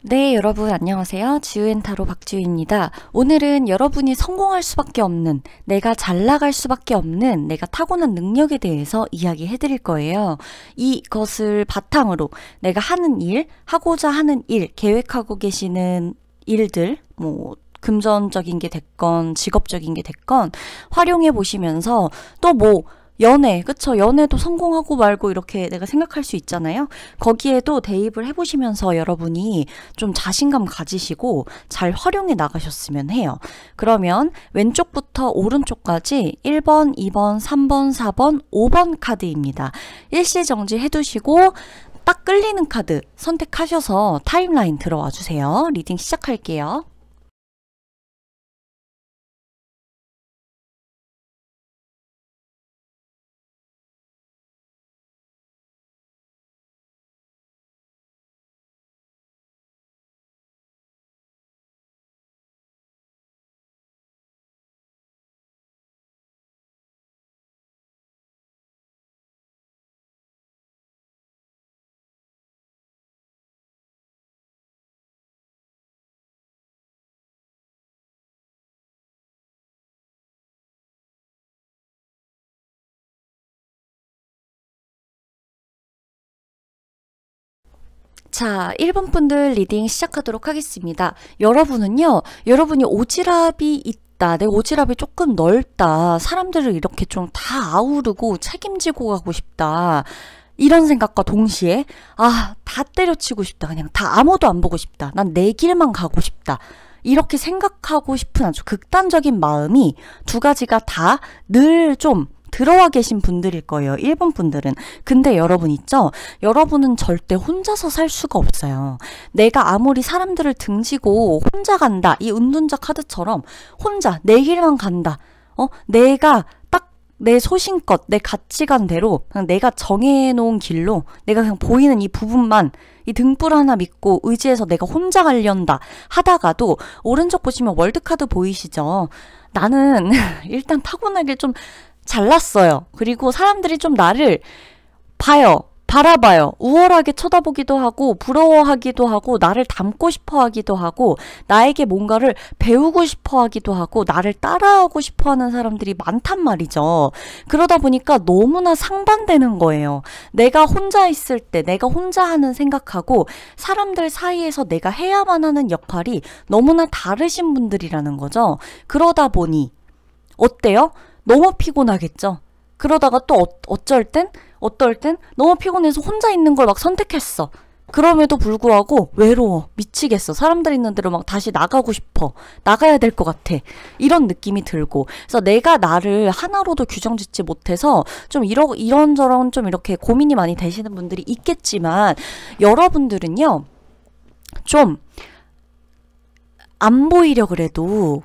네, 여러분 안녕하세요. 지우앤타로 박지우입니다. 오늘은 여러분이 성공할 수밖에 없는, 내가 잘 나갈 수밖에 없는 내가 타고난 능력에 대해서 이야기해 드릴 거예요. 이것을 바탕으로 내가 하는 일, 하고자 하는 일, 계획하고 계시는 일들, 금전적인 게 됐건 직업적인 게 됐건 활용해 보시면서 또 연애, 그쵸? 연애도 성공하고 말고 이렇게 내가 생각할 수 있잖아요. 거기에도 대입을 해보시면서 여러분이 좀 자신감 가지시고 잘 활용해 나가셨으면 해요. 그러면 왼쪽부터 오른쪽까지 1번, 2번, 3번, 4번, 5번 카드입니다. 일시정지 해두시고 딱 끌리는 카드 선택하셔서 타임라인 들어와 주세요. 리딩 시작할게요. 자, 1번 분들 리딩 시작하도록 하겠습니다. 여러분은요, 여러분이 오지랖이 있다, 내 오지랖이 조금 넓다, 사람들을 이렇게 좀 다 아우르고 책임지고 가고 싶다, 이런 생각과 동시에 다 때려치고 싶다, 그냥 다 아무도 안 보고 싶다, 난 내 길만 가고 싶다, 이렇게 생각하고 싶은 아주 극단적인 마음이 두 가지가 다 늘 좀 들어와 계신 분들일 거예요. 1번 분들은. 근데 여러분 있죠? 여러분은 절대 혼자서 살 수가 없어요. 내가 아무리 사람들을 등지고 혼자 간다. 이 은둔자 카드처럼 혼자 내 길만 간다. 내가 딱 내 소신껏 내 가치관대로 그냥 내가 정해놓은 길로 내가 그냥 보이는 이 부분만 이 등불 하나 믿고 의지해서 내가 혼자 가련다 하다가도 오른쪽 보시면 월드카드 보이시죠? 나는 일단 타고나길 좀 잘났어요. 그리고 사람들이 좀 나를 바라봐요. 우월하게 쳐다보기도 하고 부러워하기도 하고 나를 닮고 싶어 하기도 하고 나에게 뭔가를 배우고 싶어 하기도 하고 나를 따라하고 싶어 하는 사람들이 많단 말이죠. 그러다 보니까 너무나 상반되는 거예요. 내가 혼자 있을 때 내가 혼자 하는 생각하고 사람들 사이에서 내가 해야만 하는 역할이 너무나 다르신 분들이라는 거죠. 그러다 보니 어때요? 너무 피곤하겠죠? 그러다가 또 어떨 땐 너무 피곤해서 혼자 있는 걸 막 선택했어. 그럼에도 불구하고 외로워. 미치겠어. 사람들 있는 데로 막 다시 나가고 싶어. 나가야 될 것 같아. 이런 느낌이 들고. 그래서 내가 나를 하나로도 규정짓지 못해서 좀 이런저런 좀 이렇게 고민이 많이 되시는 분들이 있겠지만 여러분들은요. 좀 안 보이려 그래도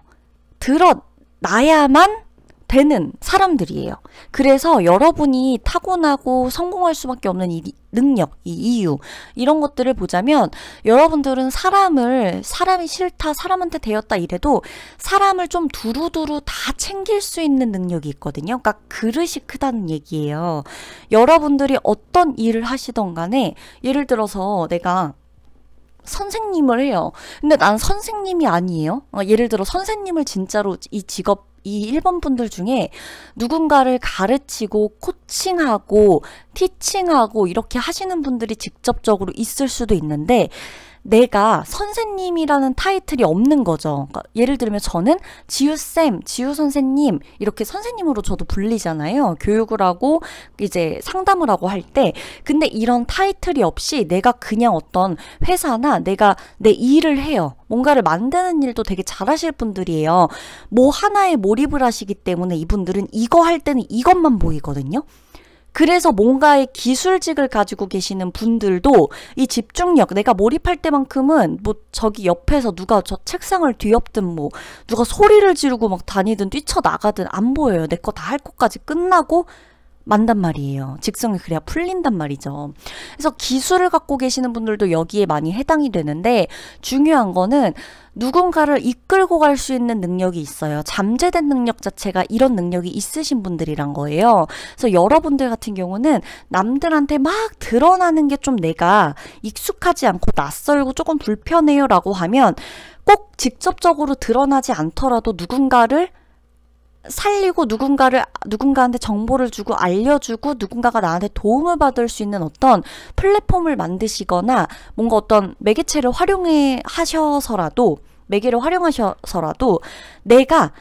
드러나야만 되는 사람들이에요. 그래서 여러분이 타고나고 성공할 수밖에 없는 이 능력, 이 이유 이런 것들을 보자면 여러분들은 사람이 싫다, 사람한테 대였다 이래도 사람을 좀 두루두루 다 챙길 수 있는 능력이 있거든요. 그러니까 그릇이 크다는 얘기예요. 여러분들이 어떤 일을 하시던 간에 예를 들어서 내가 선생님을 해요. 근데 난 선생님이 아니에요. 예를 들어 선생님을 진짜로 이 1번 분들 중에 누군가를 가르치고 코칭하고 티칭하고 이렇게 하시는 분들이 직접적으로 있을 수도 있는데 내가 선생님이라는 타이틀이 없는 거죠. 그러니까 예를 들면 저는 지우쌤, 지우선생님 이렇게 선생님으로 저도 불리잖아요. 교육을 하고 이제 상담을 하고 할 때. 근데 이런 타이틀이 없이 내가 그냥 어떤 회사나 내가 내 일을 해요. 뭔가를 만드는 일도 되게 잘하실 분들이에요. 뭐 하나에 몰입을 하시기 때문에 이분들은 이거 할 때는 이것만 보이거든요. 그래서 뭔가의 기술직을 가지고 계시는 분들도 이 집중력, 내가 몰입할 때만큼은 저기 옆에서 누가 저 책상을 뒤엎든 누가 소리를 지르고 막 다니든 뛰쳐나가든 안 보여요. 내 거 다 할 것까지 끝나고 만단 말이에요. 직성이 그래야 풀린단 말이죠. 그래서 기술을 갖고 계시는 분들도 여기에 많이 해당이 되는데 중요한 거는 누군가를 이끌고 갈 수 있는 능력이 있어요. 잠재된 능력 자체가 이런 능력이 있으신 분들이란 거예요. 그래서 여러분들 같은 경우는 남들한테 막 드러나는 게 좀 내가 익숙하지 않고 낯설고 조금 불편해요 라고 하면 꼭 직접적으로 드러나지 않더라도 누군가를 살리고 누군가한테 정보를 주고 알려주고 누군가가 나한테 도움을 받을 수 있는 어떤 플랫폼을 만드시거나 뭔가 어떤 매개체를 매개를 활용하셔서라도 내가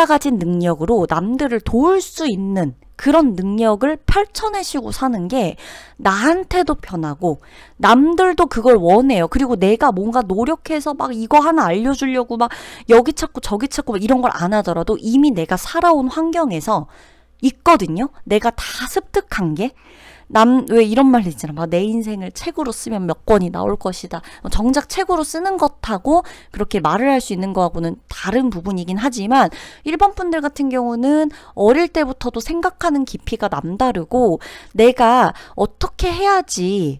가진 능력으로 남들을 도울 수 있는 그런 능력을 펼쳐내시고 사는 게 나한테도 편하고 남들도 그걸 원해요. 그리고 내가 뭔가 노력해서 막 이거 하나 알려주려고 막 여기 찾고 저기 찾고 막 이런 걸 안 하더라도 이미 내가 살아온 환경에서 있거든요. 내가 다 습득한 게. 왜 이런 말 있잖아. 막 내 인생을 책으로 쓰면 몇 권이 나올 것이다. 정작 책으로 쓰는 것하고 그렇게 말을 할 수 있는 거하고는 다른 부분이긴 하지만 일반 분들 같은 경우는 어릴 때부터도 생각하는 깊이가 남다르고 내가 어떻게 해야지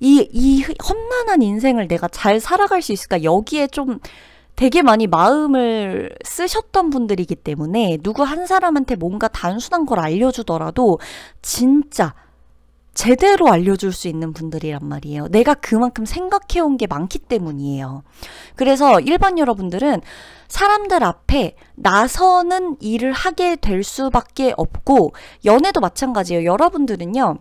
이 험난한 인생을 내가 잘 살아갈 수 있을까? 여기에 좀 되게 많이 마음을 쓰셨던 분들이기 때문에 누구 한 사람한테 뭔가 단순한 걸 알려주더라도 진짜 제대로 알려줄 수 있는 분들이란 말이에요. 내가 그만큼 생각해온 게 많기 때문이에요. 그래서 일반 여러분들은 사람들 앞에 나서는 일을 하게 될 수밖에 없고 연애도 마찬가지예요. 여러분들은요.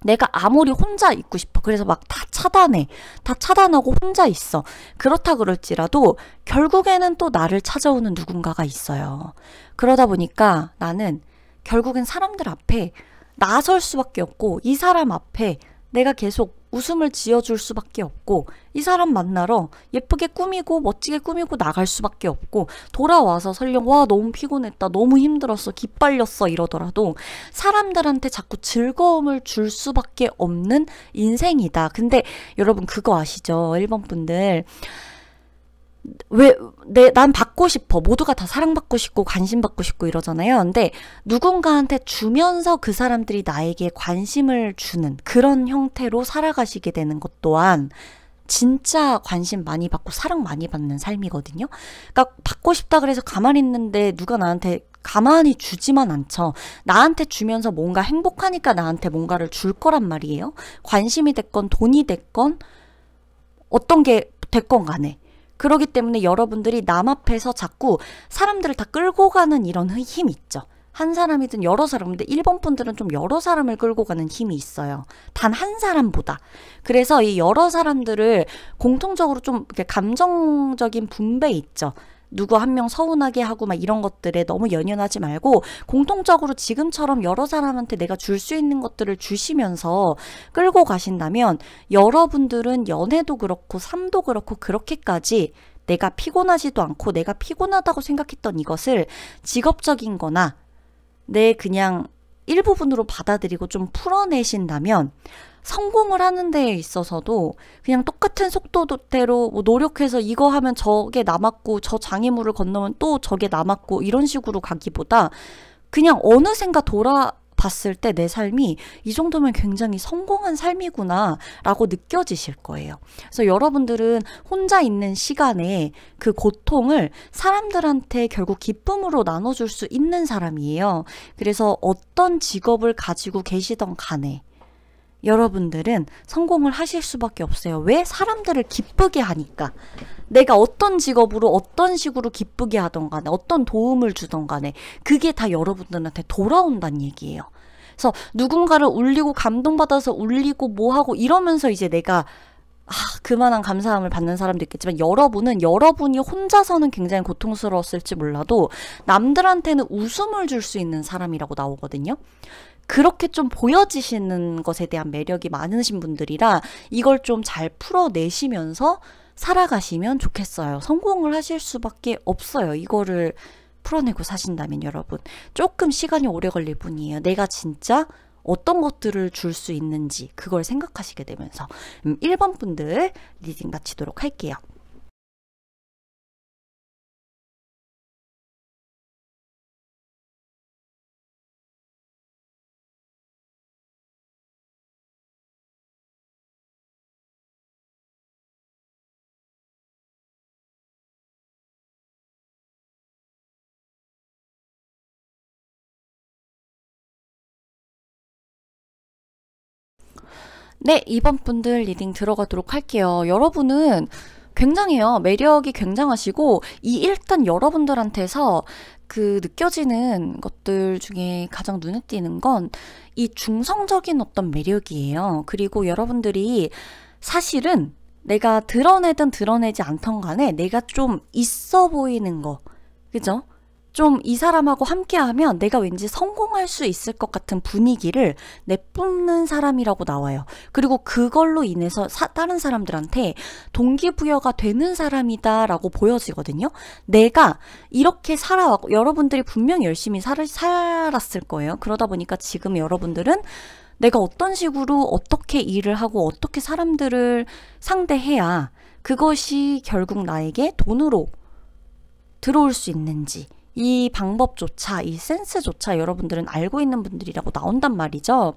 내가 아무리 혼자 있고 싶어. 그래서 막 다 차단해. 다 차단하고 혼자 있어. 그렇다 그럴지라도 결국에는 또 나를 찾아오는 누군가가 있어요. 그러다 보니까 나는 결국엔 사람들 앞에 나설 수밖에 없고 이 사람 앞에 내가 계속 웃음을 지어줄 수밖에 없고 이 사람 만나러 예쁘게 꾸미고 멋지게 꾸미고 나갈 수밖에 없고 돌아와서 설령 와 너무 피곤했다 너무 힘들었어 기빨렸어 이러더라도 사람들한테 자꾸 즐거움을 줄 수밖에 없는 인생이다. 근데 여러분 그거 아시죠? 일본 분들 난 받고 싶어. 모두가 다 사랑받고 싶고 관심받고 싶고 이러잖아요. 근데 누군가한테 주면서 그 사람들이 나에게 관심을 주는 그런 형태로 살아가시게 되는 것 또한 진짜 관심 많이 받고 사랑 많이 받는 삶이거든요. 그러니까 받고 싶다 그래서 가만히 있는데 누가 나한테 가만히 주지만 않죠. 나한테 주면서 뭔가 행복하니까 나한테 뭔가를 줄 거란 말이에요. 관심이 됐건 돈이 됐건 어떤 게 됐건 간에. 그러기 때문에 여러분들이 남 앞에서 자꾸 사람들을 다 끌고 가는 이런 힘이 있죠. 한 사람이든 여러 사람. 근데 일본 분들은 좀 여러 사람을 끌고 가는 힘이 있어요. 단 한 사람보다. 그래서 이 여러 사람들을 공통적으로 좀 이렇게 감정적인 분배 있죠. 누구 한 명 서운하게 하고 막 이런 것들에 너무 연연하지 말고 공통적으로 지금처럼 여러 사람한테 내가 줄 수 있는 것들을 주시면서 끌고 가신다면 여러분들은 연애도 그렇고 삶도 그렇고 그렇게까지 내가 피곤하지도 않고 내가 피곤하다고 생각했던 이것을 직업적인 거나 내 그냥 일부분으로 받아들이고 좀 풀어내신다면 성공을 하는 데에 있어서도 그냥 똑같은 속도대로 뭐 노력해서 이거 하면 저게 남았고 저 장애물을 건너면 또 저게 남았고 이런 식으로 가기보다 그냥 어느샌가 돌아봤을 때 내 삶이 이 정도면 굉장히 성공한 삶이구나 라고 느껴지실 거예요. 그래서 여러분들은 혼자 있는 시간에 그 고통을 사람들한테 결국 기쁨으로 나눠줄 수 있는 사람이에요. 그래서 어떤 직업을 가지고 계시던 간에 여러분들은 성공을 하실 수밖에 없어요. 왜? 사람들을 기쁘게 하니까. 내가 어떤 직업으로 어떤 식으로 기쁘게 하던 간에 어떤 도움을 주던 간에 그게 다 여러분들한테 돌아온다는 얘기예요. 그래서 누군가를 울리고 감동받아서 울리고 뭐하고 이러면서 이제 내가 그만한 감사함을 받는 사람도 있겠지만 여러분이 혼자서는 굉장히 고통스러웠을지 몰라도 남들한테는 웃음을 줄 수 있는 사람이라고 나오거든요. 그렇게 좀 보여지시는 것에 대한 매력이 많으신 분들이라 이걸 좀 잘 풀어내시면서 살아가시면 좋겠어요. 성공을 하실 수밖에 없어요. 이거를 풀어내고 사신다면 여러분. 조금 시간이 오래 걸릴 뿐이에요. 내가 진짜 어떤 것들을 줄 수 있는지 그걸 생각하시게 되면서 1번 분들 리딩 마치도록 할게요. 네, 이번 분들 리딩 들어가도록 할게요. 여러분은 굉장해요. 매력이 굉장하시고, 일단 여러분들한테서 그 느껴지는 것들 중에 가장 눈에 띄는 건 이 중성적인 어떤 매력이에요. 그리고 여러분들이 사실은 내가 드러내든 드러내지 않던 간에 내가 좀 있어 보이는 거, 그죠? 좀 이 사람하고 함께 하면 내가 왠지 성공할 수 있을 것 같은 분위기를 내뿜는 사람이라고 나와요. 그리고 그걸로 인해서 다른 사람들한테 동기부여가 되는 사람이다라고 보여지거든요. 내가 이렇게 살아왔고, 여러분들이 분명히 열심히 살았을 거예요. 그러다 보니까 지금 여러분들은 내가 어떤 식으로 어떻게 일을 하고 어떻게 사람들을 상대해야 그것이 결국 나에게 돈으로 들어올 수 있는지, 이 방법조차, 이 센스조차 여러분들은 알고 있는 분들이라고 나온단 말이죠.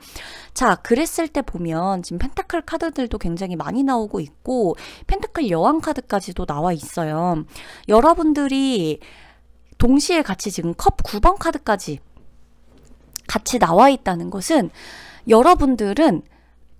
자, 그랬을 때 보면 지금 펜타클 카드들도 굉장히 많이 나오고 있고 펜타클 여왕 카드까지도 나와 있어요. 여러분들이 동시에 같이 지금 컵 9번 카드까지 같이 나와 있다는 것은, 여러분들은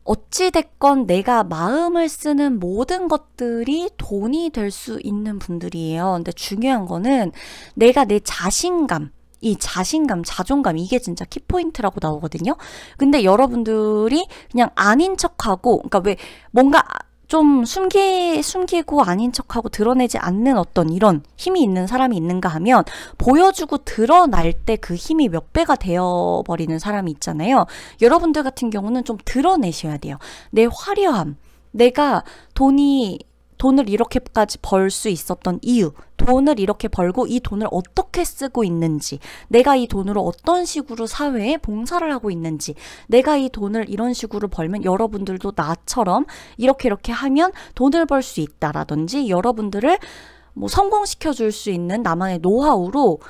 어찌됐건 내가 마음을 쓰는 모든 것들이 돈이 될 수 있는 분들이에요. 근데 중요한 거는 내가 내 자신감, 이 자신감, 자존감, 이게 진짜 키포인트라고 나오거든요. 근데 여러분들이 그냥 아닌 척하고, 그러니까 왜 뭔가 좀 숨기고 아닌 척하고 드러내지 않는 어떤 이런 힘이 있는 사람이 있는가 하면, 보여주고 드러날 때 그 힘이 몇 배가 되어버리는 사람이 있잖아요. 여러분들 같은 경우는 좀 드러내셔야 돼요. 내 화려함, 내가 돈을 이렇게까지 벌 수 있었던 이유, 돈을 이렇게 벌고 이 돈을 어떻게 쓰고 있는지, 내가 이 돈으로 어떤 식으로 사회에 봉사를 하고 있는지, 내가 이 돈을 이런 식으로 벌면 여러분들도 나처럼 이렇게 하면 돈을 벌 수 있다라든지, 여러분들을 뭐 성공시켜 줄 수 있는 나만의 노하우로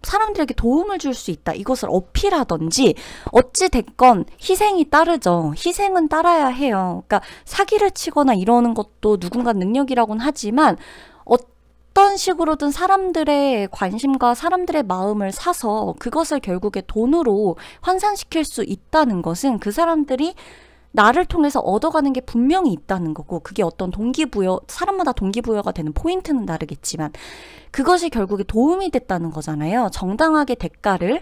사람들에게 도움을 줄 수 있다, 이것을 어필하던지, 어찌 됐건 희생이 따르죠. 희생은 따라야 해요. 그러니까 사기를 치거나 이러는 것도 누군가 능력이라고는 하지만, 어떤 식으로든 사람들의 관심과 사람들의 마음을 사서 그것을 결국에 돈으로 환산시킬 수 있다는 것은 그 사람들이 나를 통해서 얻어가는 게 분명히 있다는 거고, 그게 어떤 동기부여, 사람마다 동기부여가 되는 포인트는 다르겠지만 그것이 결국에 도움이 됐다는 거잖아요. 정당하게 대가를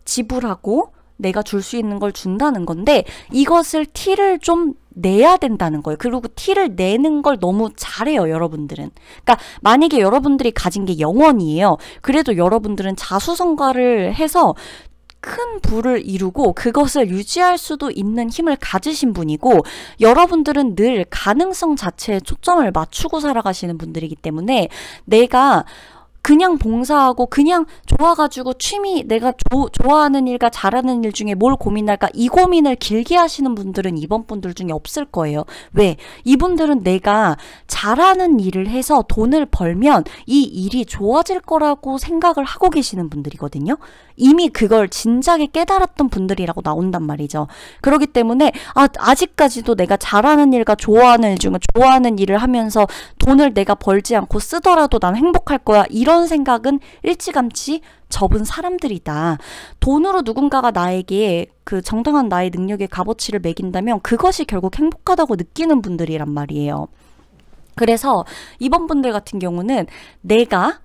지불하고 내가 줄 수 있는 걸 준다는 건데, 이것을 티를 좀 내야 된다는 거예요. 그리고 티를 내는 걸 너무 잘해요, 여러분들은. 그러니까 만약에 여러분들이 가진 게 영원이에요. 그래도 여러분들은 자수성가를 해서 큰 부를 이루고 그것을 유지할 수도 있는 힘을 가지신 분이고, 여러분들은 늘 가능성 자체에 초점을 맞추고 살아가시는 분들이기 때문에, 내가 그냥 봉사하고 그냥 좋아가지고 취미, 내가 좋아하는 일과 잘하는 일 중에 뭘 고민할까, 이 고민을 길게 하시는 분들은 이번 분들 중에 없을 거예요. 왜? 이분들은 내가 잘하는 일을 해서 돈을 벌면 이 일이 좋아질 거라고 생각을 하고 계시는 분들이거든요. 이미 그걸 진작에 깨달았던 분들이라고 나온단 말이죠. 그렇기 때문에 아직까지도 내가 잘하는 일과 좋아하는 일 중에 좋아하는 일을 하면서 돈을 내가 벌지 않고 쓰더라도 난 행복할 거야, 이런 생각은 일찌감치 접은 사람들이다. 돈으로 누군가가 나에게 그 정당한 나의 능력의 값어치를 매긴다면 그것이 결국 행복하다고 느끼는 분들이란 말이에요. 그래서 이번 분들 같은 경우는 내가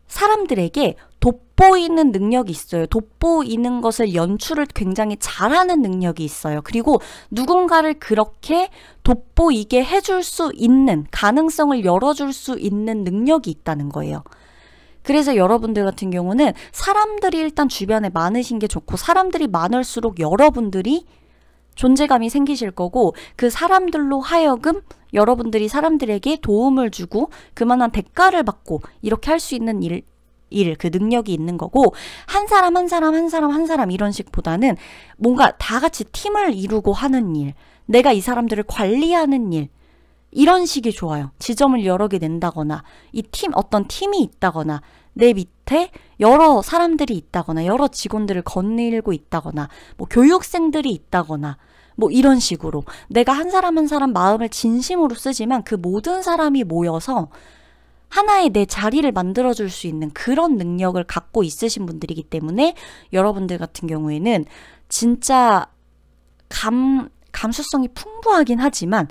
사람들에게 돋보이는 능력이 있어요. 돋보이는 것을 연출을 굉장히 잘하는 능력이 있어요. 그리고 누군가를 그렇게 돋보이게 해줄 수 있는, 가능성을 열어줄 수 있는 능력이 있다는 거예요. 그래서 여러분들 같은 경우는 사람들이 일단 주변에 많으신 게 좋고, 사람들이 많을수록 여러분들이 존재감이 생기실 거고, 그 사람들로 하여금 여러분들이 사람들에게 도움을 주고 그만한 대가를 받고 이렇게 할 수 있는 그 능력이 있는 거고, 한 사람 이런 식보다는 뭔가 다 같이 팀을 이루고 하는 일, 내가 이 사람들을 관리하는 일, 이런 식이 좋아요. 지점을 여러 개 낸다거나, 어떤 팀이 있다거나, 내 밑에 여러 사람들이 있다거나, 여러 직원들을 거느리고 있다거나, 뭐 교육생들이 있다거나, 뭐 이런 식으로 내가 한 사람 마음을 진심으로 쓰지만 그 모든 사람이 모여서 하나의 내 자리를 만들어줄 수 있는 그런 능력을 갖고 있으신 분들이기 때문에, 여러분들 같은 경우에는 진짜 감수성이 풍부하긴 하지만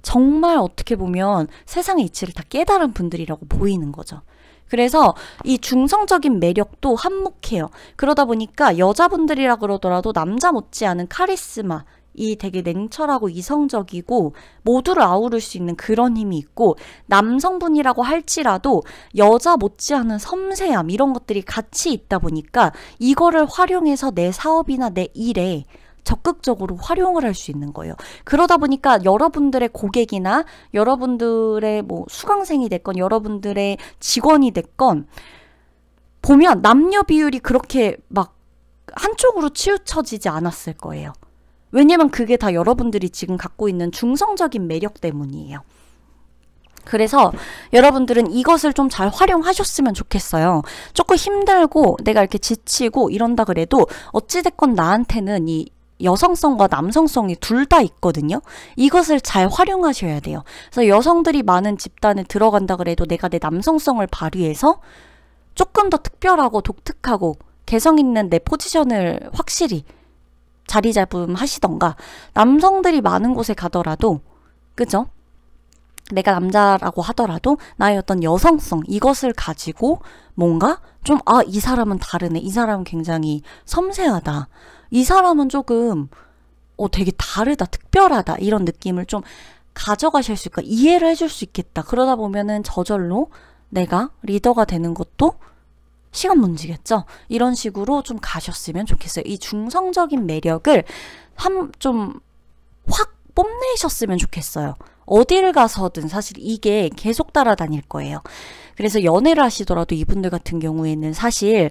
정말 어떻게 보면 세상의 이치를 다 깨달은 분들이라고 보이는 거죠. 그래서 이 중성적인 매력도 한몫해요. 그러다 보니까 여자분들이라 그러더라도 남자 못지않은 카리스마, 이 되게 냉철하고 이성적이고 모두를 아우를 수 있는 그런 힘이 있고, 남성분이라고 할지라도 여자 못지않은 섬세함, 이런 것들이 같이 있다 보니까 이거를 활용해서 내 사업이나 내 일에 적극적으로 활용을 할 수 있는 거예요. 그러다 보니까 여러분들의 고객이나 여러분들의 뭐 수강생이 됐건 여러분들의 직원이 됐건 보면 남녀 비율이 그렇게 막 한쪽으로 치우쳐지지 않았을 거예요. 왜냐면 그게 다 여러분들이 지금 갖고 있는 중성적인 매력 때문이에요. 그래서 여러분들은 이것을 좀 잘 활용하셨으면 좋겠어요. 조금 힘들고 내가 이렇게 지치고 이런다 그래도 어찌됐건 나한테는 이 여성성과 남성성이 둘 다 있거든요. 이것을 잘 활용하셔야 돼요. 그래서 여성들이 많은 집단에 들어간다 그래도 내가 내 남성성을 발휘해서 조금 더 특별하고 독특하고 개성 있는 내 포지션을 확실히 자리 잡음하시던가, 남성들이 많은 곳에 가더라도, 그죠? 내가 남자라고 하더라도 나의 어떤 여성성, 이것을 가지고 뭔가 좀 이 사람은 다르네, 이 사람은 굉장히 섬세하다, 이 사람은 조금 되게 다르다, 특별하다, 이런 느낌을 좀 가져가실 수 있고 이해를 해줄 수 있겠다. 그러다 보면은 저절로 내가 리더가 되는 것도 시간 문제겠죠. 이런 식으로 좀 가셨으면 좋겠어요. 이 중성적인 매력을 좀 확 뽐내셨으면 좋겠어요. 어딜 가서든 사실 이게 계속 따라다닐 거예요. 그래서 연애를 하시더라도 이분들 같은 경우에는 사실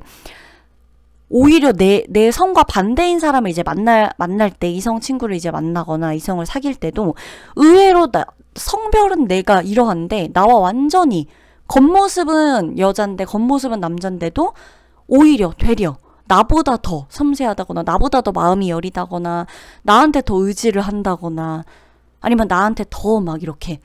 오히려 내 성과 반대인 사람을 이제 만날 때, 이성 친구를 이제 만나거나 이성을 사귈 때도 의외로 성별은 내가 이러한데 나와 완전히 겉모습은 여잔데 겉모습은 남잔데도 오히려 되려 나보다 더 섬세하다거나 나보다 더 마음이 여리다거나 나한테 더 의지를 한다거나 아니면 나한테 더 막 이렇게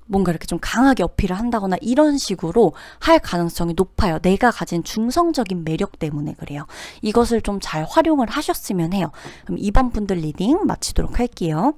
뭔가 이렇게 좀 강하게 어필을 한다거나 이런 식으로 할 가능성이 높아요. 내가 가진 중성적인 매력 때문에 그래요. 이것을 좀 잘 활용을 하셨으면 해요. 그럼 2번 분들 리딩 마치도록 할게요.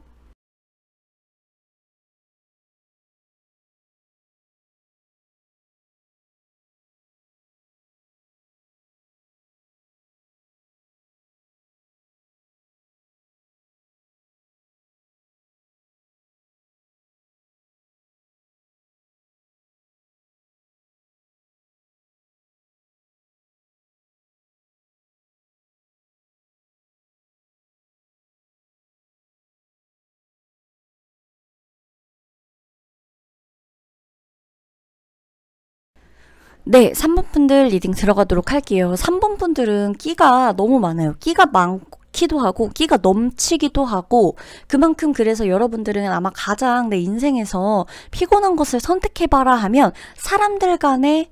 네, 3번 분들 리딩 들어가도록 할게요. 3번 분들은 끼가 너무 많아요. 끼가 많기도 하고 끼가 넘치기도 하고, 그만큼 그래서 여러분들은 아마 가장 내 인생에서 피곤한 것을 선택해봐라 하면 사람들 간의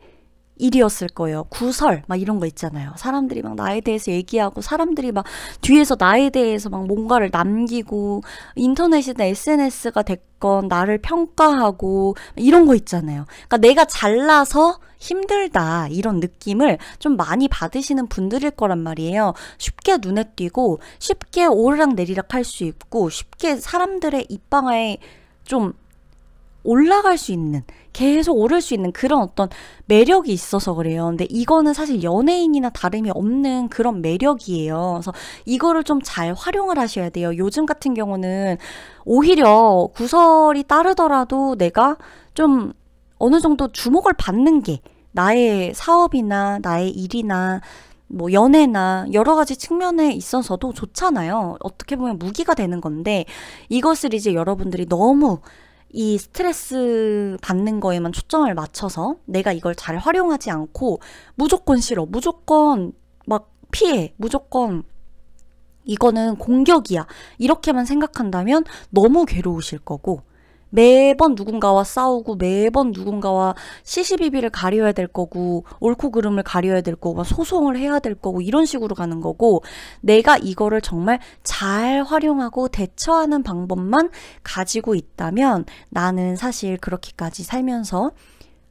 일이었을 거예요. 구설 막 이런 거 있잖아요. 사람들이 막 나에 대해서 얘기하고 사람들이 막 뒤에서 나에 대해서 막 뭔가를 남기고 인터넷이나 SNS가 됐건 나를 평가하고 이런 거 있잖아요. 그러니까 내가 잘나서 힘들다 이런 느낌을 좀 많이 받으시는 분들일 거란 말이에요. 쉽게 눈에 띄고 쉽게 오르락 내리락 할 수 있고 쉽게 사람들의 입방아에 좀 올라갈 수 있는, 계속 오를 수 있는 그런 어떤 매력이 있어서 그래요. 근데 이거는 사실 연예인이나 다름이 없는 그런 매력이에요. 그래서 이거를 좀 잘 활용을 하셔야 돼요. 요즘 같은 경우는 오히려 구설이 따르더라도 내가 좀 어느 정도 주목을 받는 게 나의 사업이나 나의 일이나 뭐 연애나 여러 가지 측면에 있어서도 좋잖아요. 어떻게 보면 무기가 되는 건데, 이것을 이제 여러분들이 너무 이 스트레스 받는 거에만 초점을 맞춰서 내가 이걸 잘 활용하지 않고 무조건 싫어, 무조건 막 피해, 무조건 이거는 공격이야, 이렇게만 생각한다면 너무 괴로우실 거고, 매번 누군가와 싸우고 매번 누군가와 시시비비를 가려야 될 거고 옳고 그름을 가려야 될 거고 소송을 해야 될 거고 이런 식으로 가는 거고, 내가 이거를 정말 잘 활용하고 대처하는 방법만 가지고 있다면 나는 사실 그렇게까지 살면서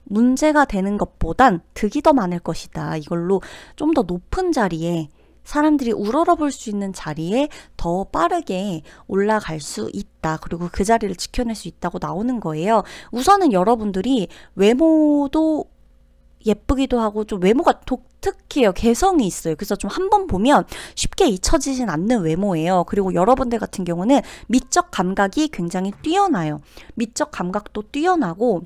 문제가 되는 것보단 득이 더 많을 것이다. 이걸로 좀 더 높은 자리에 사람들이 우러러볼 수 있는 자리에 더 빠르게 올라갈 수 있다. 그리고 그 자리를 지켜낼 수 있다고 나오는 거예요. 우선은 여러분들이 외모도 예쁘기도 하고 좀 외모가 독특해요. 개성이 있어요. 그래서 좀 한번 보면 쉽게 잊혀지진 않는 외모예요. 그리고 여러분들 같은 경우는 미적 감각이 굉장히 뛰어나요. 미적 감각도 뛰어나고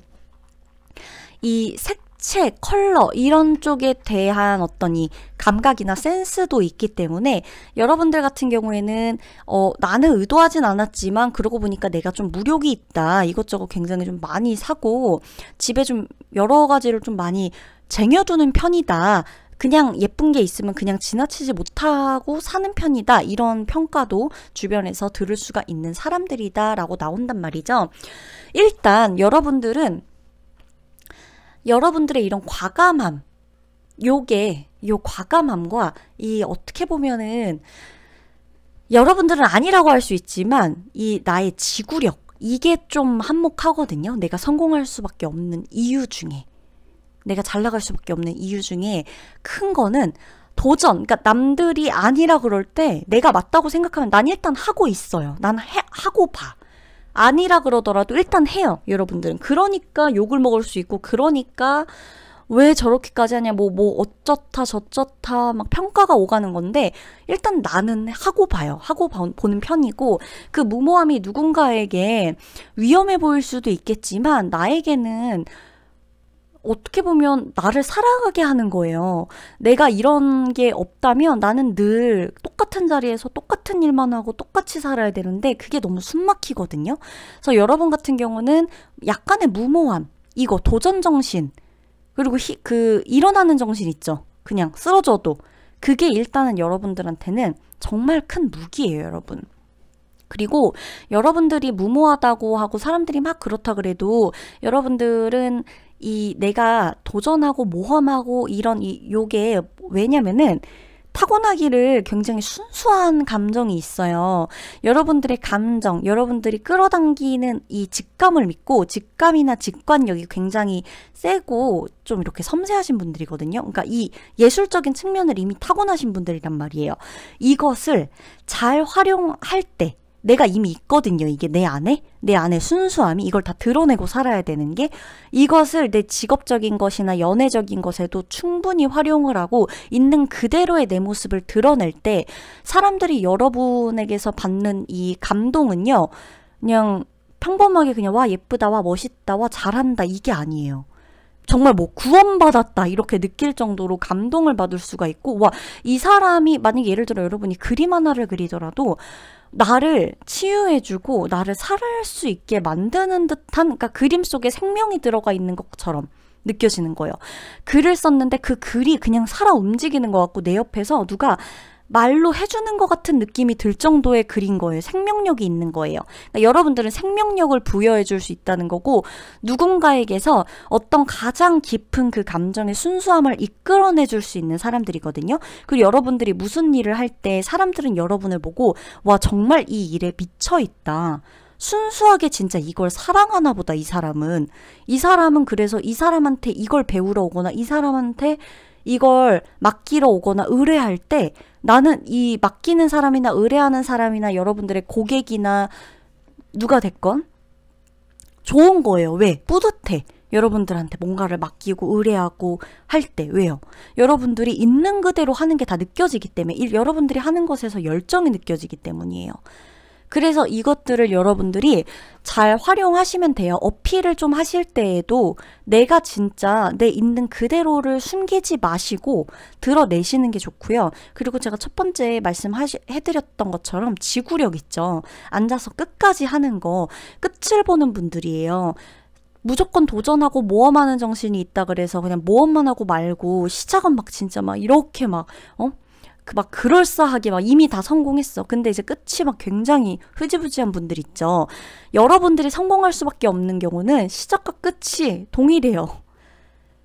이 색채, 컬러 이런 쪽에 대한 어떤 이 감각이나 센스도 있기 때문에 여러분들 같은 경우에는 나는 의도하진 않았지만 그러고 보니까 내가 좀 무력이 있다. 이것저것 굉장히 좀 많이 사고 집에 좀 여러 가지를 좀 많이 쟁여두는 편이다. 그냥 예쁜 게 있으면 그냥 지나치지 못하고 사는 편이다. 이런 평가도 주변에서 들을 수가 있는 사람들이다 라고 나온단 말이죠. 일단 여러분들의 이런 과감함, 요 과감함과 이 어떻게 보면은 여러분들은 아니라고 할 수 있지만 이 나의 지구력, 이게 좀 한몫하거든요. 내가 성공할 수밖에 없는 이유 중에, 내가 잘 나갈 수밖에 없는 이유 중에 큰 거는 도전. 그러니까 남들이 아니라 그럴 때 내가 맞다고 생각하면 난 일단 하고 있어요. 난 하고 봐. 아니라 그러더라도 일단 해요. 여러분들은. 그러니까 욕을 먹을 수 있고, 그러니까 왜 저렇게까지 하냐, 뭐 어쩌다 저쩌다 막 평가가 오가는 건데, 일단 나는 하고 봐요. 하고 보는 편이고, 그 무모함이 누군가에게 위험해 보일 수도 있겠지만 나에게는 어떻게 보면 나를 살아가게 하는 거예요. 내가 이런 게 없다면 나는 늘 똑같은 자리에서 똑같은 일만 하고 똑같이 살아야 되는데 그게 너무 숨막히거든요. 그래서 여러분 같은 경우는 약간의 무모함, 이거 도전정신, 그리고 일어나는 정신 있죠. 그냥 쓰러져도. 그게 일단은 여러분들한테는 정말 큰 무기예요, 여러분. 그리고 여러분들이 무모하다고 하고 사람들이 막 그렇다 그래도 여러분들은 내가 도전하고 모험하고 요게 왜냐면은 타고나기를 굉장히 순수한 감정이 있어요. 여러분들의 감정, 여러분들이 끌어당기는 이 직감을 믿고, 직감이나 직관력이 굉장히 세고 좀 이렇게 섬세하신 분들이거든요. 그러니까 이 예술적인 측면을 이미 타고나신 분들이란 말이에요. 이것을 잘 활용할 때 내가 이미 있거든요. 이게 내 안에 순수함이, 이걸 다 드러내고 살아야 되는 게, 이것을 내 직업적인 것이나 연애적인 것에도 충분히 활용을 하고 있는 그대로의 내 모습을 드러낼 때 사람들이 여러분에게서 받는 이 감동은요, 그냥 평범하게 그냥 와 예쁘다, 와 멋있다, 와 잘한다, 이게 아니에요. 정말 뭐 구원받았다 이렇게 느낄 정도로 감동을 받을 수가 있고, 와 이 사람이, 만약에 예를 들어 여러분이 그림 하나를 그리더라도 나를 치유해주고 나를 살아갈 수 있게 만드는 듯한, 그러니까 그림 속에 생명이 들어가 있는 것처럼 느껴지는 거예요. 글을 썼는데 그 글이 그냥 살아 움직이는 것 같고 내 옆에서 누가 말로 해주는 것 같은 느낌이 들 정도의 글인 거예요. 생명력이 있는 거예요. 그러니까 여러분들은 생명력을 부여해 줄 수 있다는 거고, 누군가에게서 어떤 가장 깊은 그 감정의 순수함을 이끌어내 줄 수 있는 사람들이거든요. 그리고 여러분들이 무슨 일을 할 때 사람들은 여러분을 보고 와 정말 이 일에 미쳐 있다, 순수하게 진짜 이걸 사랑하나 보다, 이 사람은 그래서 이 사람한테 이걸 배우러 오거나 이 사람한테 이걸 맡기러 오거나 의뢰할 때 나는 이 맡기는 사람이나 의뢰하는 사람이나 여러분들의 고객이나 누가 됐건 좋은 거예요. 왜? 뿌듯해. 여러분들한테 뭔가를 맡기고 의뢰하고 할 때. 왜요? 여러분들이 있는 그대로 하는 게 다 느껴지기 때문에, 여러분들이 하는 것에서 열정이 느껴지기 때문이에요. 그래서 이것들을 여러분들이 잘 활용하시면 돼요. 어필을 좀 하실 때에도 내가 진짜 내 있는 그대로를 숨기지 마시고 드러내시는 게 좋고요. 그리고 제가 첫 번째 해드렸던 것처럼 지구력 있죠. 앉아서 끝까지 하는 거, 끝을 보는 분들이에요. 무조건 도전하고 모험하는 정신이 있다 그래서 그냥 모험만 하고 말고 시작은 막 진짜 막 이렇게 막 막 그럴싸하게 막 이미 다 성공했어. 근데 이제 끝이 막 굉장히 흐지부지한 분들 있죠. 여러분들이 성공할 수밖에 없는 경우는 시작과 끝이 동일해요.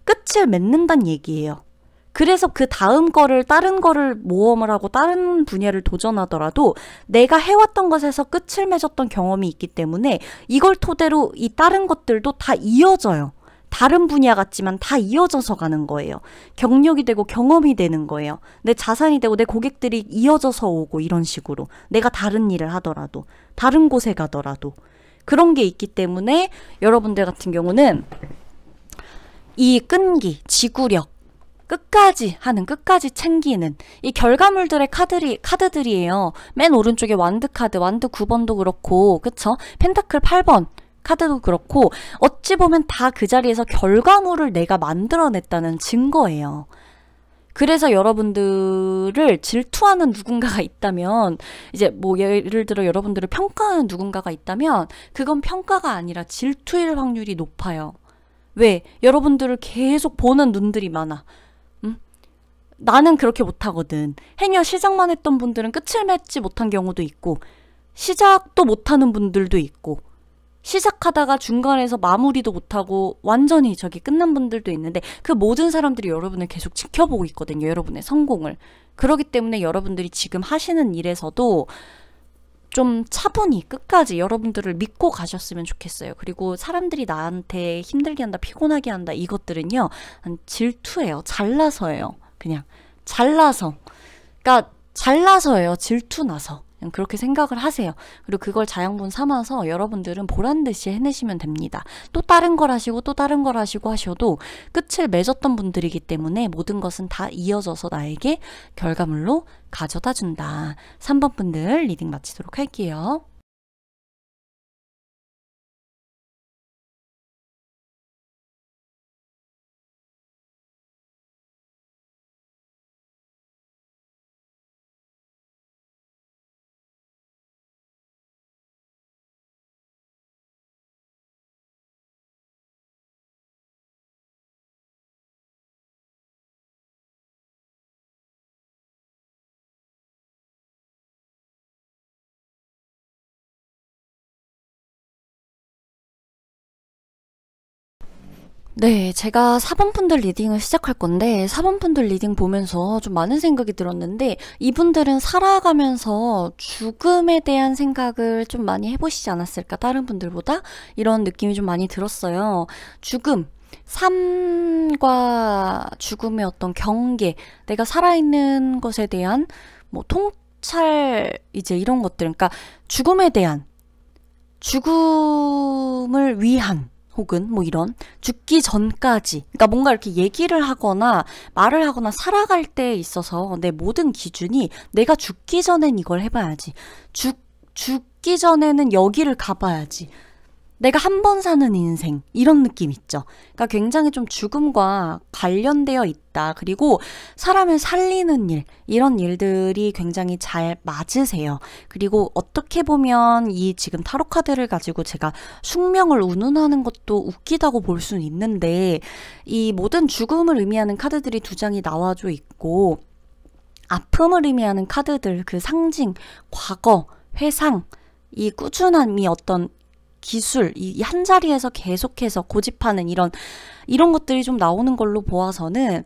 끝을 맺는다는 얘기예요. 그래서 그 다음 거를, 다른 거를 모험을 하고 다른 분야를 도전하더라도 내가 해왔던 것에서 끝을 맺었던 경험이 있기 때문에 이걸 토대로 이 다른 것들도 다 이어져요. 다른 분야 같지만 다 이어져서 가는 거예요. 경력이 되고 경험이 되는 거예요. 내 자산이 되고 내 고객들이 이어져서 오고 이런 식으로. 내가 다른 일을 하더라도, 다른 곳에 가더라도. 그런 게 있기 때문에 여러분들 같은 경우는 이 끈기, 지구력, 끝까지 하는, 끝까지 챙기는 이 결과물들의 카드들이에요. 맨 오른쪽에 완드 카드, 완드 9번도 그렇고, 그쵸? 펜타클 8번 카드도 그렇고, 어찌 보면 다 그 자리에서 결과물을 내가 만들어냈다는 증거예요. 그래서 여러분들을 질투하는 누군가가 있다면, 이제 뭐 예를 들어 여러분들을 평가하는 누군가가 있다면, 그건 평가가 아니라 질투일 확률이 높아요. 왜? 여러분들을 계속 보는 눈들이 많아. 나는 그렇게 못하거든. 행여 시작만 했던 분들은 끝을 맺지 못한 경우도 있고, 시작도 못하는 분들도 있고, 시작하다가 중간에서 마무리도 못하고 완전히 저기 끝난 분들도 있는데, 그 모든 사람들이 여러분을 계속 지켜보고 있거든요. 여러분의 성공을. 그렇기 때문에 여러분들이 지금 하시는 일에서도 좀 차분히 끝까지 여러분들을 믿고 가셨으면 좋겠어요. 그리고 사람들이 나한테 힘들게 한다, 피곤하게 한다, 이것들은요, 질투예요. 잘나서예요. 그냥 잘나서. 그러니까 잘나서예요. 질투나서. 그냥 그렇게 생각을 하세요. 그리고 그걸 자양분 삼아서 여러분들은 보란듯이 해내시면 됩니다. 또 다른 걸 하시고 또 다른 걸 하시고 하셔도 끝을 맺었던 분들이기 때문에 모든 것은 다 이어져서 나에게 결과물로 가져다 준다. 3번 분들 리딩 마치도록 할게요. 네, 제가 4번 분들 리딩을 시작할 건데 4번 분들 리딩 보면서 좀 많은 생각이 들었는데, 이분들은 살아가면서 죽음에 대한 생각을 좀 많이 해보시지 않았을까, 다른 분들보다? 이런 느낌이 좀 많이 들었어요. 죽음, 삶과 죽음의 어떤 경계, 내가 살아있는 것에 대한 뭐 통찰, 이제 이런 것들, 그러니까 죽음에 대한, 죽음을 위한, 혹은 뭐 이런 죽기 전까지, 그러니까 뭔가 이렇게 얘기를 하거나 말을 하거나 살아갈 때에 있어서 내 모든 기준이 내가 죽기 전엔 이걸 해봐야지, 죽기 전에는 여기를 가봐야지, 내가 한 번 사는 인생, 이런 느낌 있죠. 그러니까 굉장히 좀 죽음과 관련되어 있다. 그리고 사람을 살리는 일, 이런 일들이 굉장히 잘 맞으세요. 그리고 어떻게 보면 이 지금 타로 카드를 가지고 제가 숙명을 운운하는 것도 웃기다고 볼 수는 있는데, 이 모든 죽음을 의미하는 카드들이 두 장이 나와져 있고, 아픔을 의미하는 카드들, 그 상징, 과거, 회상, 이 꾸준함이 어떤 기술, 이 한 자리에서 계속해서 고집하는 이런 것들이 좀 나오는 걸로 보아서는,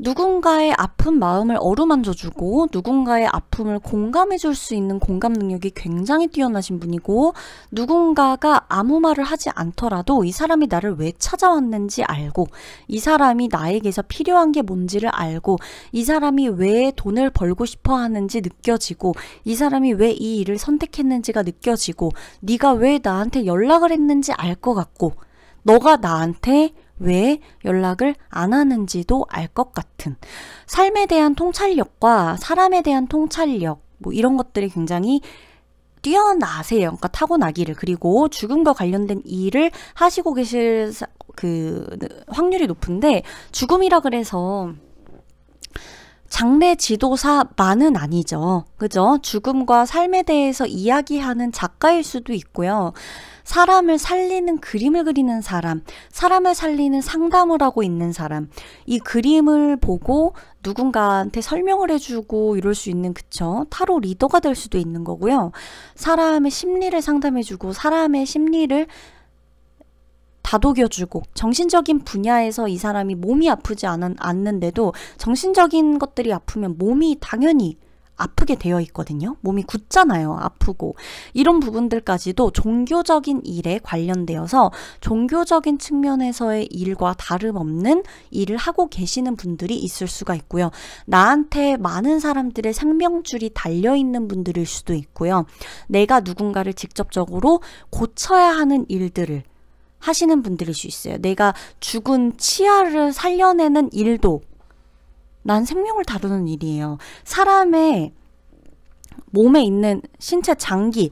누군가의 아픈 마음을 어루만져주고 누군가의 아픔을 공감해줄 수 있는 공감 능력이 굉장히 뛰어나신 분이고, 누군가가 아무 말을 하지 않더라도 이 사람이 나를 왜 찾아왔는지 알고, 이 사람이 나에게서 필요한 게 뭔지를 알고, 이 사람이 왜 돈을 벌고 싶어 하는지 느껴지고, 이 사람이 왜 이 일을 선택했는지가 느껴지고, 네가 왜 나한테 연락을 했는지 알 것 같고, 너가 나한테 왜 연락을 안 하는지도 알 것 같은, 삶에 대한 통찰력과 사람에 대한 통찰력, 뭐 이런 것들이 굉장히 뛰어나세요. 그러니까 타고나기를. 그리고 죽음과 관련된 일을 하시고 계실 그 확률이 높은데, 죽음이라 그래서 장례 지도사만은 아니죠. 그죠? 죽음과 삶에 대해서 이야기하는 작가일 수도 있고요. 사람을 살리는 그림을 그리는 사람, 사람을 살리는 상담을 하고 있는 사람, 이 그림을 보고 누군가한테 설명을 해주고 이럴 수 있는, 그쵸? 타로 리더가 될 수도 있는 거고요. 사람의 심리를 상담해주고 사람의 심리를 다독여주고, 정신적인 분야에서 이 사람이 몸이 아프지 않는데도 정신적인 것들이 아프면 몸이 당연히 아프게 되어 있거든요. 몸이 굳잖아요. 아프고. 이런 부분들까지도 종교적인 일에 관련되어서 종교적인 측면에서의 일과 다름없는 일을 하고 계시는 분들이 있을 수가 있고요. 나한테 많은 사람들의 생명줄이 달려있는 분들일 수도 있고요. 내가 누군가를 직접적으로 고쳐야 하는 일들을 하시는 분들일 수 있어요. 내가 죽은 치아를 살려내는 일도 난 생명을 다루는 일이에요. 사람의 몸에 있는 신체 장기,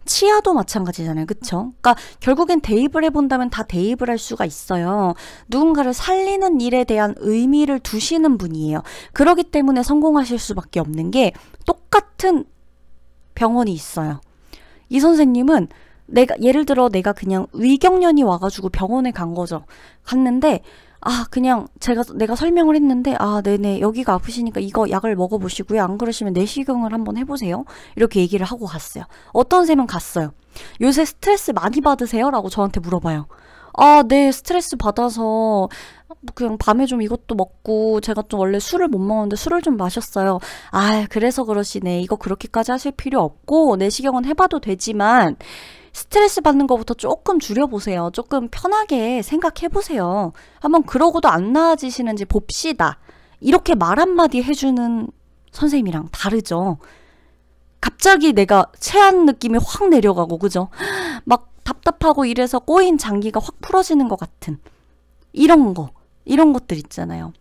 치아도 마찬가지잖아요. 그쵸? 그러니까 결국엔 대입을 해본다면 다 대입을 할 수가 있어요. 누군가를 살리는 일에 대한 의미를 두시는 분이에요. 그렇기 때문에 성공하실 수밖에 없는 게 똑같은 병원이 있어요. 이 선생님은 예를 들어 내가 그냥 위경련이 와가지고 병원에 간 거죠. 갔는데 그냥 내가 설명을 했는데, 네네, 여기가 아프시니까 이거 약을 먹어보시고요. 안 그러시면 내시경을 한번 해보세요. 이렇게 얘기를 하고 갔어요. 어떤 쌤은 갔어요. 요새 스트레스 많이 받으세요? 라고 저한테 물어봐요. 네, 스트레스 받아서 그냥 밤에 좀 이것도 먹고 제가 좀 원래 술을 못 먹는데 술을 좀 마셨어요. 그래서 그러시네. 이거 그렇게까지 하실 필요 없고 내시경은 해봐도 되지만 스트레스 받는 것부터 조금 줄여보세요. 조금 편하게 생각해보세요. 한번 그러고도 안 나아지시는지 봅시다. 이렇게 말 한마디 해주는 선생님이랑 다르죠. 갑자기 내가 체한 느낌이 확 내려가고, 그죠? 막 답답하고 이래서 꼬인 장기가 확 풀어지는 것 같은 이런 것들 있잖아요.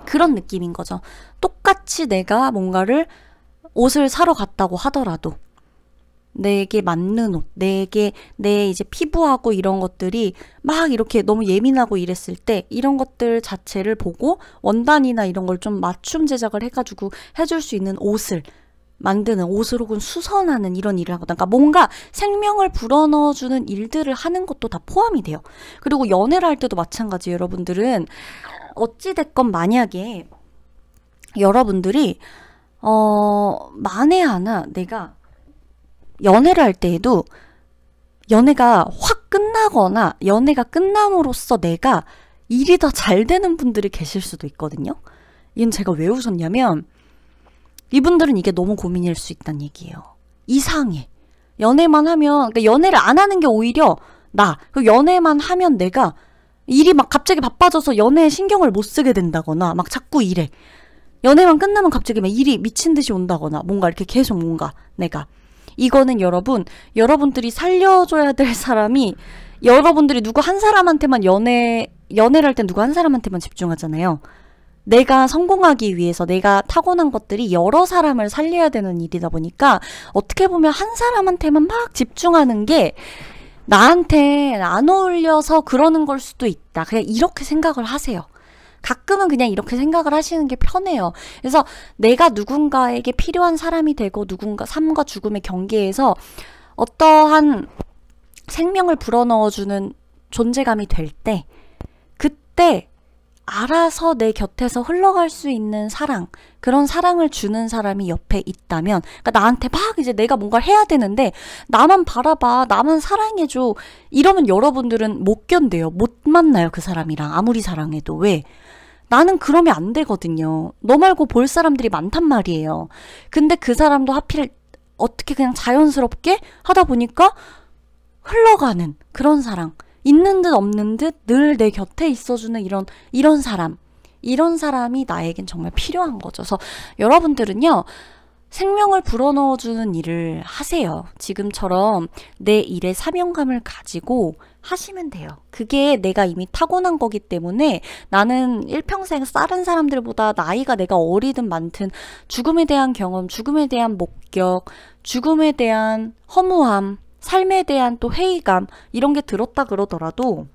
그런 느낌인 거죠. 똑같이 내가 뭔가를 옷을 사러 갔다고 하더라도 내게 맞는 옷, 내 이제 피부하고 이런 것들이 막 이렇게 너무 예민하고 이랬을 때 이런 것들 자체를 보고 원단이나 이런 걸 좀 맞춤 제작을 해가지고 해줄 수 있는 옷을 만드는, 옷을 혹은 수선하는 이런 일을 하거든. 그러니까 뭔가 생명을 불어넣어주는 일들을 하는 것도 다 포함이 돼요. 그리고 연애를 할 때도 마찬가지예요. 여러분들은 어찌됐건 만약에 여러분들이 만에 하나 내가 연애를 할 때에도 연애가 확 끝나거나 연애가 끝남으로써 내가 일이 더 잘 되는 분들이 계실 수도 있거든요. 이건 제가 왜 웃었냐면 이분들은 이게 너무 고민일 수 있다는 얘기예요. 이상해. 연애만 하면, 그러니까 연애를 안 하는 게 오히려 연애만 하면 내가 일이 막 갑자기 바빠져서 연애에 신경을 못 쓰게 된다거나 막 자꾸 이래. 연애만 끝나면 갑자기 막 일이 미친 듯이 온다거나 뭔가 이렇게 계속 뭔가 내가. 이거는 여러분들이 살려줘야 될 사람이 여러분들이 누구 한 사람한테만 연애를 할 땐 누구 한 사람한테만 집중하잖아요. 내가 성공하기 위해서 내가 타고난 것들이 여러 사람을 살려야 되는 일이다 보니까 어떻게 보면 한 사람한테만 막 집중하는 게 나한테 안 어울려서 그러는 걸 수도 있다. 그냥 이렇게 생각을 하세요. 가끔은 그냥 이렇게 생각을 하시는 게 편해요. 그래서 내가 누군가에게 필요한 사람이 되고 누군가 삶과 죽음의 경계에서 어떠한 생명을 불어넣어주는 존재감이 될 때 그때 알아서 내 곁에서 흘러갈 수 있는 사랑, 그런 사랑을 주는 사람이 옆에 있다면, 그러니까 나한테 막 이제 내가 뭔가를 해야 되는데 나만 바라봐, 나만 사랑해줘 이러면 여러분들은 못 견뎌요. 못 만나요. 그 사람이랑 아무리 사랑해도. 왜? 나는 그러면 안 되거든요. 너 말고 볼 사람들이 많단 말이에요. 근데 그 사람도 하필 어떻게 그냥 자연스럽게 하다 보니까 흘러가는 그런 사랑, 있는 듯 없는 듯 늘 내 곁에 있어주는 이런 사람이 나에겐 정말 필요한 거죠. 그래서 여러분들은요, 생명을 불어넣어주는 일을 하세요. 지금처럼 내 일에 사명감을 가지고 하시면 돼요. 그게 내가 이미 타고난 거기 때문에 나는 일평생 다른 사람들보다 나이가 내가 어리든 많든 죽음에 대한 경험, 죽음에 대한 목격, 죽음에 대한 허무함, 삶에 대한 또 회의감 이런 게 들었다 그러더라도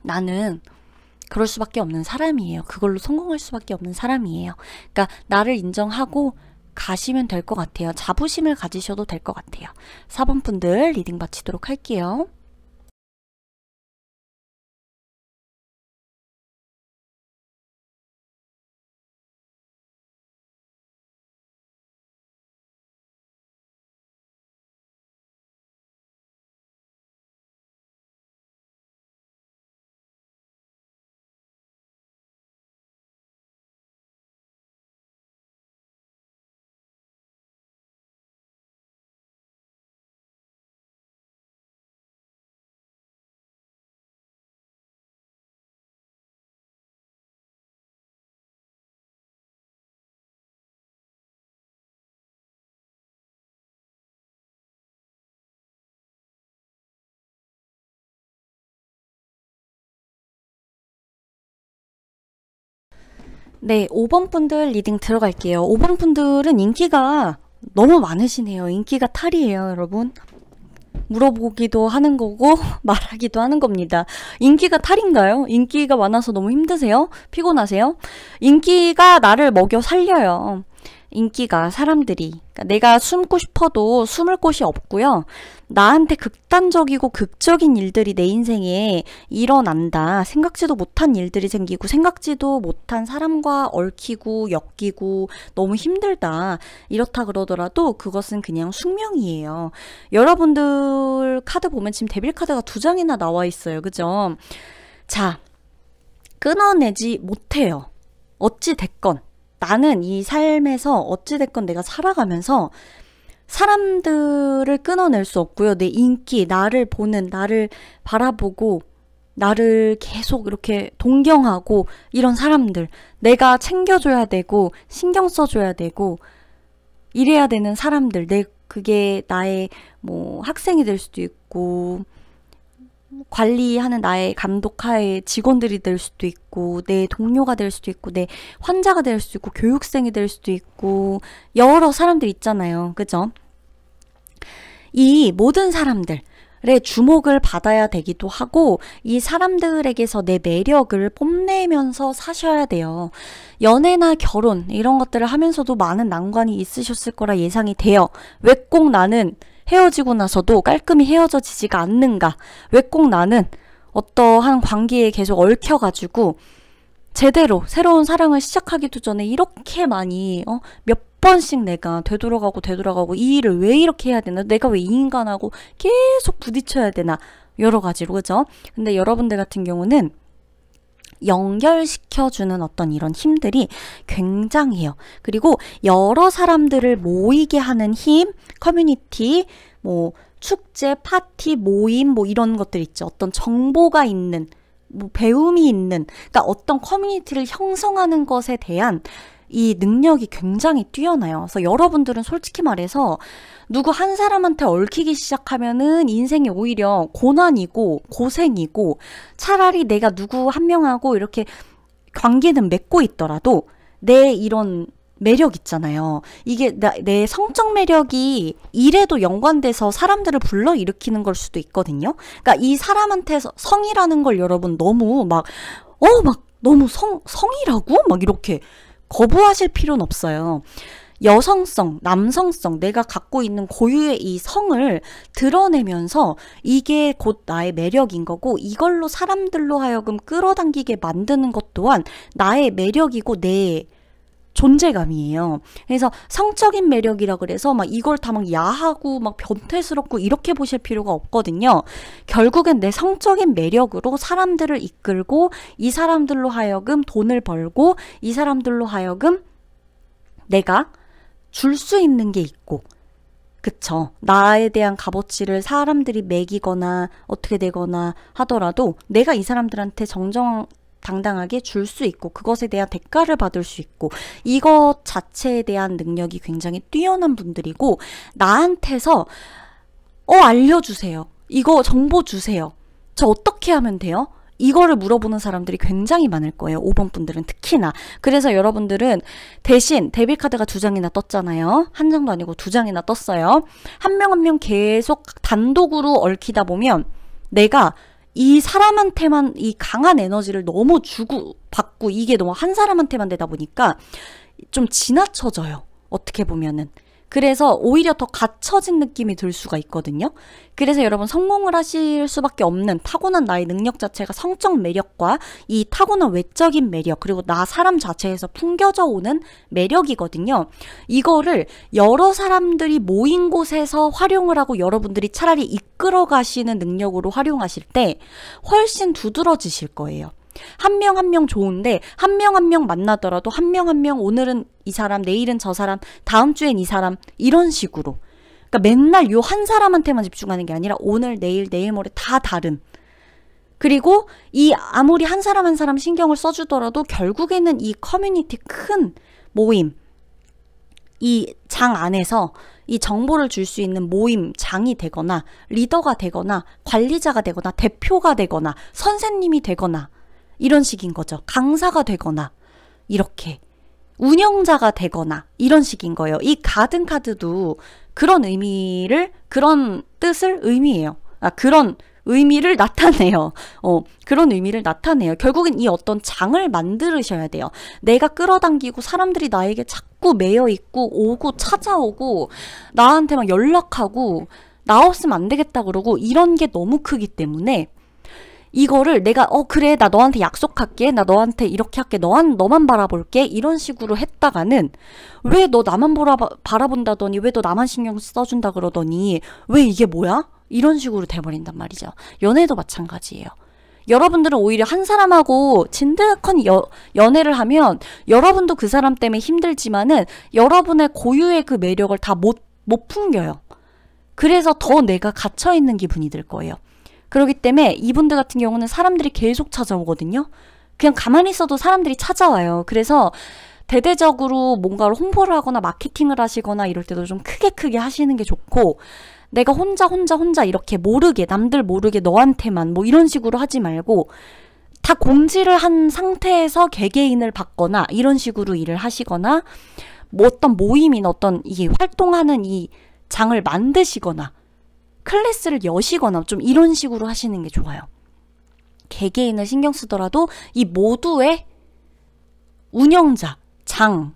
나는 그럴 수밖에 없는 사람이에요. 그걸로 성공할 수밖에 없는 사람이에요. 그러니까 나를 인정하고 가시면 될 것 같아요. 자부심을 가지셔도 될 것 같아요. 4번 분들 리딩 마치도록 할게요. 네, 5번 분들 리딩 들어갈게요. 5번 분들은 인기가 너무 많으시네요. 인기가 탈이에요, 여러분. 물어보기도 하는 거고 말하기도 하는 겁니다. 인기가 탈인가요? 인기가 많아서 너무 힘드세요? 피곤하세요? 인기가 나를 먹여 살려요. 인기가 사람들이. 그러니까 내가 숨고 싶어도 숨을 곳이 없고요. 나한테 극단적이고 극적인 일들이 내 인생에 일어난다. 생각지도 못한 일들이 생기고 생각지도 못한 사람과 얽히고 엮이고 너무 힘들다. 이렇다 그러더라도 그것은 그냥 숙명이에요. 여러분들 카드 보면 지금 데빌 카드가 2장이나 나와 있어요. 그죠? 자, 끊어내지 못해요. 어찌 됐건. 나는 이 삶에서 어찌됐건 내가 살아가면서 사람들을 끊어낼 수 없고요. 내 인기, 나를 보는, 나를 바라보고, 나를 계속 이렇게 동경하고 이런 사람들. 내가 챙겨줘야 되고, 신경 써줘야 되고, 이래야 되는 사람들. 그게 나의 뭐 학생이 될 수도 있고, 관리하는 나의 감독하에 직원들이 될 수도 있고 내 동료가 될 수도 있고 내 환자가 될 수도 있고 교육생이 될 수도 있고 여러 사람들 있잖아요. 그죠? 이 모든 사람들의 주목을 받아야 되기도 하고 이 사람들에게서 내 매력을 뽐내면서 사셔야 돼요. 연애나 결혼 이런 것들을 하면서도 많은 난관이 있으셨을 거라 예상이 돼요. 왜 꼭 나는 헤어지고 나서도 깔끔히 헤어져지지가 않는가? 왜 꼭 나는 어떠한 관계에 계속 얽혀가지고 제대로 새로운 사랑을 시작하기도 전에 이렇게 많이 몇 번씩 내가 되돌아가고 이 일을 왜 이렇게 해야 되나? 내가 왜 이 인간하고 계속 부딪혀야 되나? 여러 가지로 그죠? 근데 여러분들 같은 경우는 연결시켜주는 어떤 이런 힘들이 굉장해요. 그리고 여러 사람들을 모이게 하는 힘, 커뮤니티, 뭐 축제, 파티, 모임 뭐 이런 것들 있죠. 어떤 정보가 있는, 뭐 배움이 있는, 그러니까 어떤 커뮤니티를 형성하는 것에 대한 이 능력이 굉장히 뛰어나요. 그래서 여러분들은 솔직히 말해서 누구 한 사람한테 얽히기 시작하면은 인생이 오히려 고난이고 고생이고 차라리 내가 누구 한 명하고 이렇게 관계는 맺고 있더라도 내 이런 매력 있잖아요. 이게 내 성적 매력이 일에도 연관돼서 사람들을 불러일으키는 걸 수도 있거든요. 그러니까 이 사람한테 성이라는 걸 여러분 너무 막 너무 성이라고? 막 이렇게 거부하실 필요는 없어요. 여성성, 남성성, 내가 갖고 있는 고유의 이 성을 드러내면서 이게 곧 나의 매력인 거고 이걸로 사람들로 하여금 끌어당기게 만드는 것 또한 나의 매력이고 내 존재감이에요. 그래서 성적인 매력이라 그래서 막 이걸 다 막 야하고 막 변태스럽고 이렇게 보실 필요가 없거든요. 결국엔 내 성적인 매력으로 사람들을 이끌고 이 사람들로 하여금 돈을 벌고 이 사람들로 하여금 내가 줄 수 있는 게 있고 그쵸. 나에 대한 값어치를 사람들이 매기거나 어떻게 되거나 하더라도 내가 이 사람들한테 정정당당하게 줄 수 있고 그것에 대한 대가를 받을 수 있고 이것 자체에 대한 능력이 굉장히 뛰어난 분들이고 나한테서 알려주세요. 이거 정보 주세요. 저 어떻게 하면 돼요? 이거를 물어보는 사람들이 굉장히 많을 거예요. 5번 분들은 특히나. 그래서 여러분들은 대신 데빌 카드가 2장이나 떴잖아요. 한 장도 아니고 2장이나 떴어요. 한 명 한 명 계속 단독으로 얽히다 보면 내가 이 사람한테만 이 강한 에너지를 너무 주고 받고 이게 너무 한 사람한테만 되다 보니까 좀 지나쳐져요. 어떻게 보면은. 그래서 오히려 더 갇혀진 느낌이 들 수가 있거든요. 그래서 여러분 성공을 하실 수밖에 없는 타고난 나의 능력 자체가 성적 매력과 이 타고난 외적인 매력 그리고 나 사람 자체에서 풍겨져 오는 매력이거든요. 이거를 여러 사람들이 모인 곳에서 활용을 하고 여러분들이 차라리 이끌어 가시는 능력으로 활용하실 때 훨씬 두드러지실 거예요. 한 명 한 명 좋은데 한 명 한 명 만나더라도 한 명 한 명 오늘은 이 사람 내일은 저 사람 다음 주엔 이 사람 이런 식으로 그러니까 맨날 요 한 사람한테만 집중하는 게 아니라 오늘 내일 모레 다 다른 그리고 이 아무리 한 사람 한 사람 신경을 써주더라도 결국에는 이 커뮤니티 큰 모임 이 장 안에서 이 정보를 줄 수 있는 모임 장이 되거나 리더가 되거나 관리자가 되거나 대표가 되거나 선생님이 되거나 이런 식인 거죠. 강사가 되거나 이렇게 운영자가 되거나 이런 식인 거예요. 이 가든 카드도 그런 의미를, 그런 뜻을 의미해요. 그런 의미를 나타내요. 그런 의미를 나타내요. 결국엔 이 어떤 장을 만들으셔야 돼요. 내가 끌어당기고 사람들이 나에게 자꾸 매여 있고 오고 찾아오고 나한테 막 연락하고 나 없으면 안 되겠다 그러고 이런 게 너무 크기 때문에 이거를 내가 그래 나 너한테 약속할게, 나 너한테 이렇게 할게, 너만 바라볼게 이런 식으로 했다가는 왜 너 나만 바라본다더니 왜 너 나만 신경 써준다 그러더니 왜 이게 뭐야? 이런 식으로 돼버린단 말이죠. 연애도 마찬가지예요. 여러분들은 오히려 한 사람하고 진득한 연애를 하면 여러분도 그 사람 때문에 힘들지만은 여러분의 고유의 그 매력을 다 못 풍겨요. 그래서 더 내가 갇혀있는 기분이 들 거예요. 그렇기 때문에 이분들 같은 경우는 사람들이 계속 찾아오거든요. 그냥 가만히 있어도 사람들이 찾아와요. 그래서 대대적으로 뭔가를 홍보를 하거나 마케팅을 하시거나 이럴 때도 좀 크게 하시는 게 좋고, 내가 혼자 이렇게 모르게, 남들 모르게 너한테만 뭐 이런 식으로 하지 말고 다 공지를 한 상태에서 개개인을 받거나 이런 식으로 일을 하시거나, 뭐 어떤 모임이나 어떤 이 활동하는 이 장을 만드시거나 클래스를 여시거나 좀 이런 식으로 하시는 게 좋아요. 개개인을 신경 쓰더라도 이 모두의 운영자, 장,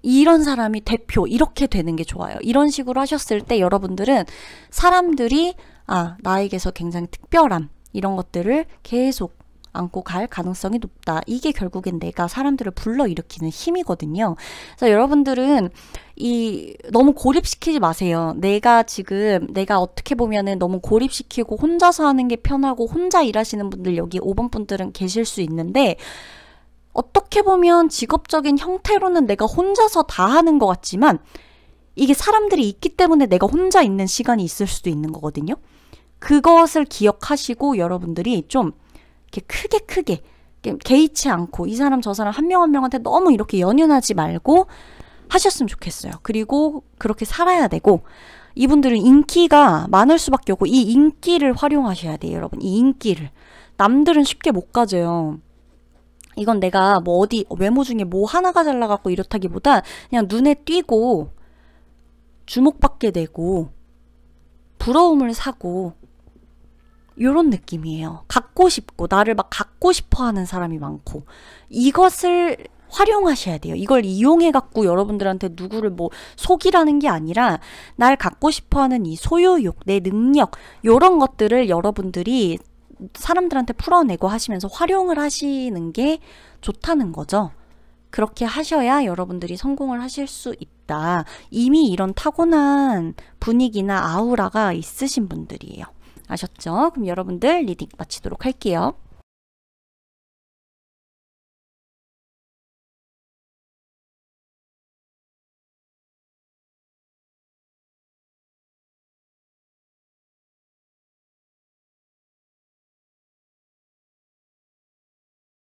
이런 사람이 대표 이렇게 되는 게 좋아요. 이런 식으로 하셨을 때 여러분들은 사람들이 나에게서 굉장히 특별함 이런 것들을 계속 안고 갈 가능성이 높다. 이게 결국엔 내가 사람들을 불러일으키는 힘이거든요. 그래서 여러분들은 너무 고립시키지 마세요. 내가 어떻게 보면은 너무 고립시키고 혼자서 하는 게 편하고 혼자 일하시는 분들 여기 5번 분들은 계실 수 있는데, 어떻게 보면 직업적인 형태로는 내가 혼자서 다 하는 것 같지만 이게 사람들이 있기 때문에 내가 혼자 있는 시간이 있을 수도 있는 거거든요. 그것을 기억하시고 여러분들이 좀 이렇게 크게 개의치 않고 이 사람 저 사람 한 명 한 명한테 너무 이렇게 연연하지 말고 하셨으면 좋겠어요. 그리고 그렇게 살아야 되고, 이분들은 인기가 많을 수밖에 없고 이 인기를 활용하셔야 돼요. 여러분, 이 인기를 남들은 쉽게 못 가져요. 이건 내가 뭐 어디 외모 중에 뭐 하나가 잘나갖고 이렇다기보다 그냥 눈에 띄고 주목받게 되고 부러움을 사고 요런 느낌이에요. 갖고 싶고 나를 막 갖고 싶어 하는 사람이 많고, 이것을 활용하셔야 돼요. 이걸 이용해 갖고 여러분들한테 누구를 뭐 속이라는 게 아니라 날 갖고 싶어 하는 이 소유욕, 내 능력 요런 것들을 여러분들이 사람들한테 풀어내고 하시면서 활용을 하시는 게 좋다는 거죠. 그렇게 하셔야 여러분들이 성공을 하실 수 있다. 이미 이런 타고난 분위기나 아우라가 있으신 분들이에요. 아셨죠? 그럼 여러분들 리딩 마치도록 할게요.